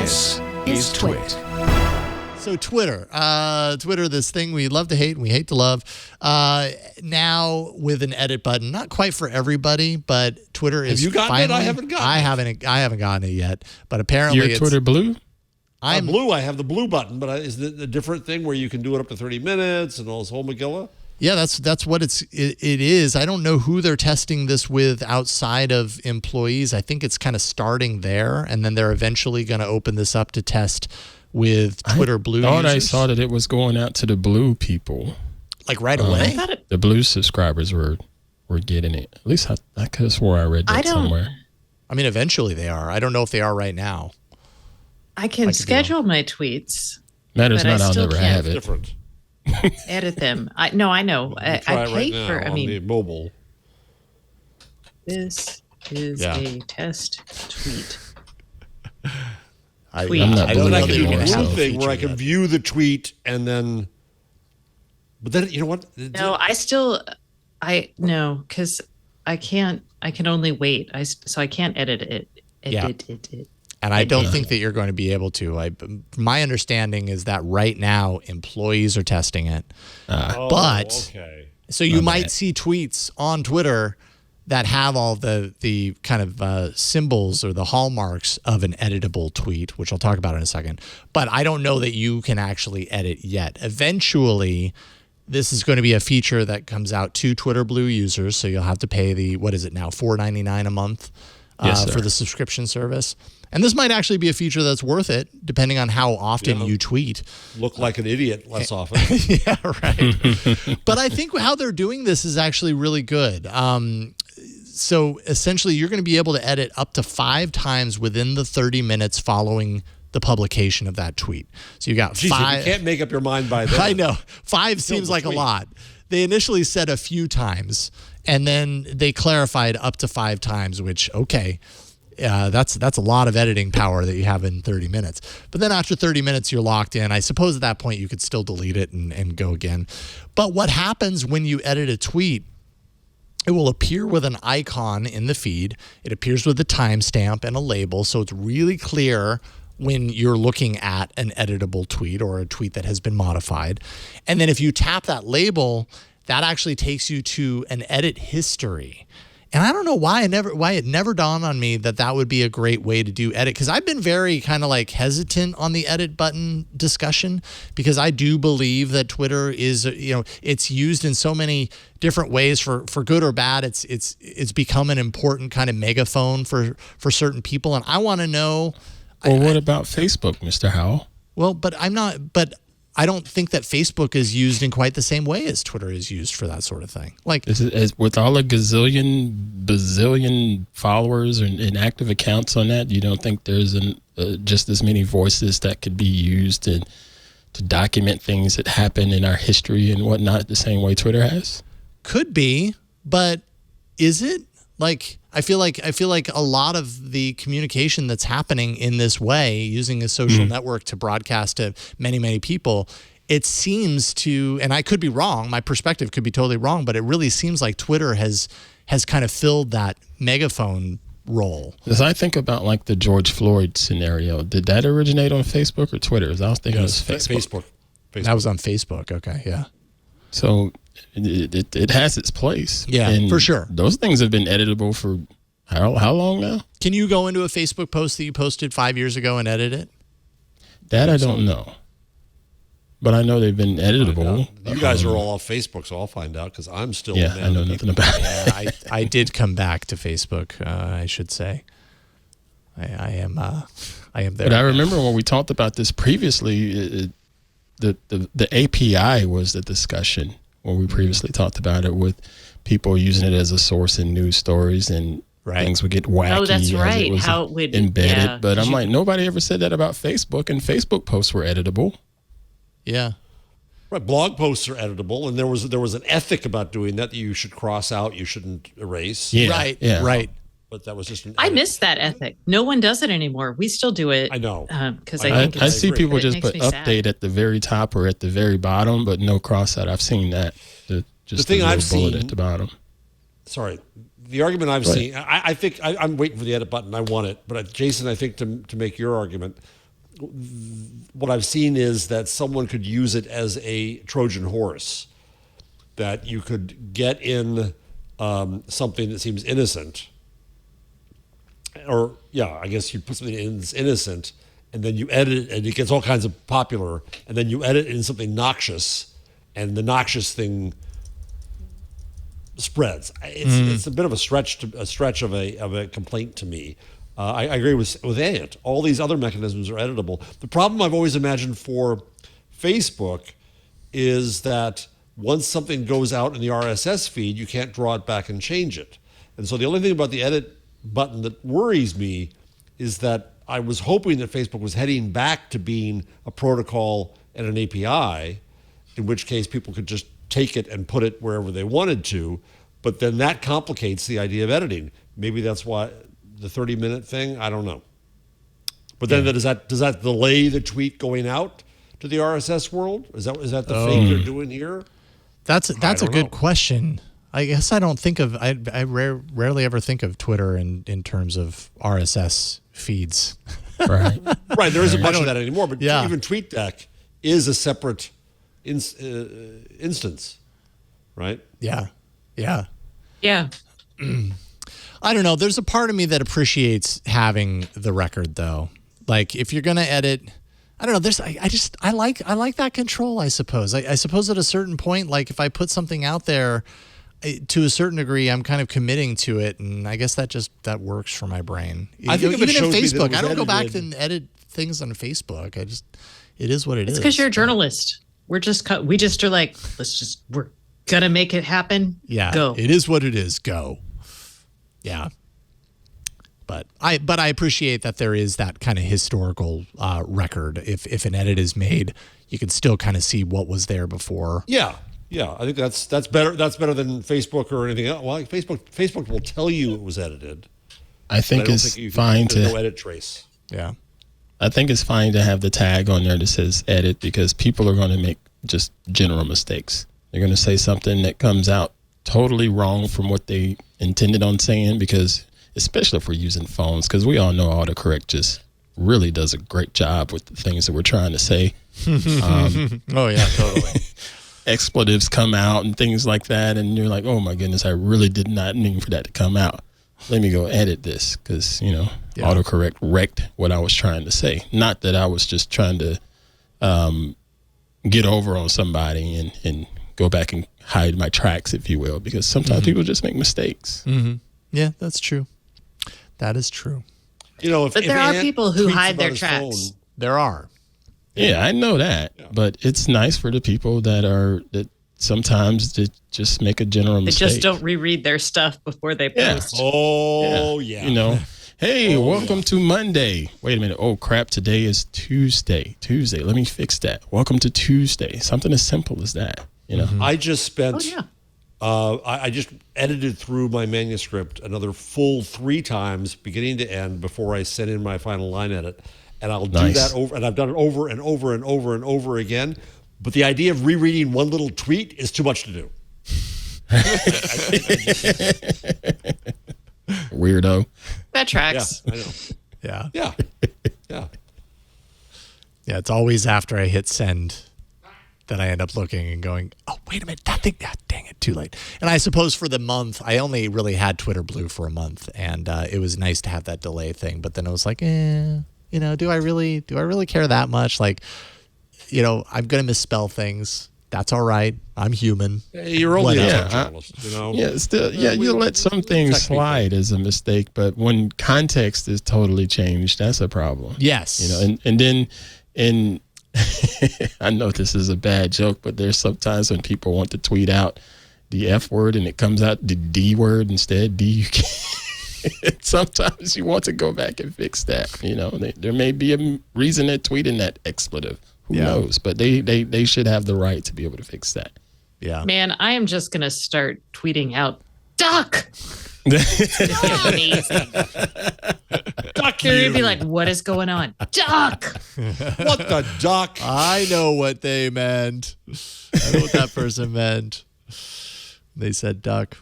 This is TWiT. So Twitter, this thing we love to hate and we hate to love, now with an edit button. Not quite for everybody, but Twitter is. Have you gotten finally, it? I haven't gotten it. I haven't gotten it yet, but apparently You're Twitter blue? I'm blue. I have the blue button, but is it a different thing where you can do it up to 30 minutes and all this whole Megillah? Yeah, that's what it is. I don't know who they're testing this with outside of employees. I think it's kind of starting there, and then they're eventually going to open this up to test with Twitter Blue users. I saw that it was going out to the blue people. Like right away? The blue subscribers were getting it. At least I could have swore I read that somewhere. I mean, eventually they are. I don't know if they are right now. I can schedule my tweets. Matters not, I'll never have it. Different. Edit them. I know. I pay for. I mean, the mobile. This is a test tweet. I don't know I can do anymore, the blue so thing where I can view the tweet and then. But then you know what? No, because I can't. I can only wait. So I can't edit it. Edit it. And I don't think that you're going to be able to. My understanding is that right now employees are testing it. So you might see tweets on Twitter that have all the kind of symbols or the hallmarks of an editable tweet, which I'll talk about in a second. But I don't know that you can actually edit yet. Eventually, this is going to be a feature that comes out to Twitter Blue users. So you'll have to pay $4.99 a month for the subscription service. And this might actually be a feature that's worth it, depending on how often you tweet. Look like an idiot less often. Yeah, right. But I think how they're doing this is actually really good. So essentially, you're going to be able to edit up to 5 times within the 30 minutes following the publication of that tweet. So you got 5. You can't make up your mind by then. I know. 5 seems like a lot. They initially said a few times, and then they clarified up to 5 times, which, okay. That's a lot of editing power that you have in 30 minutes. But then after 30 minutes, you're locked in. I suppose at that point you could still delete it and go again. But what happens when you edit a tweet, it will appear with an icon in the feed. It appears with a timestamp and a label, so it's really clear when you're looking at an editable tweet or a tweet that has been modified. And then if you tap that label, that actually takes you to an edit history. And I don't know why it never dawned on me that would be a great way to do edit, because I've been very kind of like hesitant on the edit button discussion, because I do believe that Twitter is, it's used in so many different ways for good or bad. It's become an important kind of megaphone for certain people, and I want to know. Well, what about Facebook, Mr. Howell? Well, I don't think that Facebook is used in quite the same way as Twitter is used for that sort of thing. Like, with all the bazillion followers and active accounts on that, you don't think there's just as many voices that could be used to document things that happen in our history and whatnot the same way Twitter has? Could be, but is it? Like, I feel like a lot of the communication that's happening in this way, using a social network to broadcast to many, many people, it seems to, and I could be wrong, my perspective could be totally wrong, but it really seems like Twitter has kind of filled that megaphone role. As I think about like the George Floyd scenario, did that originate on Facebook or Twitter? I was thinking it was Facebook. That was on Facebook. Okay, yeah. So it has its place. Yeah, and for sure. Those things have been editable for how long now? Can you go into a Facebook post that you posted 5 years ago and edit it? That I don't know. But I know they've been editable. You guys are all off Facebook, so I'll find out, because I'm still. Yeah, I know nothing about it. Yeah, I did come back to Facebook, I should say. I am there. But I remember when we talked about this previously, the API was the discussion when we previously talked about it, with people using it as a source in news stories, and things would get wacky. Oh, that's right. It How it would embedded. Yeah. But I'm like, nobody ever said that about Facebook, and Facebook posts were editable. Yeah. Right, blog posts are editable, and there was an ethic about doing that you should cross out, you shouldn't erase. Yeah, right. Yeah. Right. But that was just I miss that ethic. No one does it anymore. We still do it. I know. Because I see people just put update at the very top or at the very bottom, but no cross out. I've seen that. Just the thing I've bullet seen at the bottom. Sorry, the argument I've seen. I think I'm waiting for the edit button. I want it, but Jason, I think to make your argument, what I've seen is that someone could use it as a Trojan horse, that you could get in something that seems innocent, or I guess you put something in that's innocent, and then you edit it, and it gets all kinds of popular, and then you edit it in something noxious, and the noxious thing spreads. It's a bit of a stretch of a complaint to me. I agree with Ant. All these other mechanisms are editable. The problem I've always imagined for Facebook is that once something goes out in the RSS feed, you can't draw it back and change it. And so the only thing about the edit button that worries me is that I was hoping that Facebook was heading back to being a protocol and an API, in which case people could just take it and put it wherever they wanted to. But then that complicates the idea of editing. Maybe that's why the 30-minute thing, I don't know. But then does that delay the tweet going out to the RSS world? Is that the fake they're doing here? That's a good question. I guess I don't think of I rarely ever think of Twitter in terms of RSS feeds. Right. Right. There isn't much of that anymore. But Yeah. even TweetDeck is a separate instance, right? Yeah. Yeah. Yeah. I don't know. There's a part of me that appreciates having the record, though. Like, if you're gonna edit, I don't know. I like that control. I suppose. I suppose at a certain point, like if I put something out there, to a certain degrry, I'm kind of committing to it, and I guess that works for my brain. I think even in shows me that it Facebook, was I don't go back edited. and edit things on Facebook. It is what it is. It's because you're a journalist. We just are like, we're gonna make it happen. Yeah. Go. It is what it is. Go. Yeah. But I appreciate that there is that kind of historical record. If an edit is made, you can still kind of see what was there before. Yeah. Yeah, I think that's better. That's better than Facebook or anything else. Well, Facebook will tell you it was edited. I think it's fine there's to no edit trace. Yeah. I think it's fine to have the tag on there that says edit, because people are going to make just general mistakes. They're going to say something that comes out totally wrong from what they intended on saying, because especially if we're using phones, because we all know autocorrect just really does a great job with the things that we're trying to say. Oh yeah, totally. Expletives come out and things like that, and you're like, oh my goodness, I really did not mean for that to come out. Let me go edit this, because autocorrect wrecked what I was trying to say. Not that I was just trying to get over on somebody and go back and hide my tracks, if you will, because sometimes people just make mistakes. Mm-hmm. Yeah, that's true. That is true. But there are people who hide their tracks. There are. Yeah, I know that, but it's nice for the people that sometimes they just make a general mistake. They just don't reread their stuff before they post. Oh yeah. Hey, welcome to Monday. Wait a minute. Oh crap! Today is Tuesday. Let me fix that. Welcome to Tuesday. Something as simple as that. I just spent. Oh, yeah. I just edited through my manuscript another full 3 times, beginning to end, before I sent in my final line edit. And I'll do that over, and I've done it over and over and over and over again. But the idea of rereading one little tweet is too much to do. Weirdo. That tracks. Yeah, I know. Yeah. Yeah. Yeah. Yeah, it's always after I hit send that I end up looking and going, oh, wait a minute, that thing, dang it, too late. And I suppose for the month, I only really had Twitter Blue for a month, and it was nice to have that delay thing. But then I was like, do I really care that much? Like, I'm going to misspell things. That's all right. I'm human. You're only Whatever. a journalist, Yeah, still, you let some things slide as a mistake, but when context is totally changed, that's a problem. Yes. And then I know this is a bad joke, but there's sometimes when people want to tweet out the F word and it comes out the D word instead. Sometimes you want to go back and fix that. There may be a reason they're tweeting that expletive. Who knows? But they should have the right to be able to fix that. Yeah. Man, I am just going to start tweeting out, duck. It's going to be amazing. Duck You're you. going to be like, what is going on? Duck. What the duck? I know what they meant. I know what that person meant. They said duck.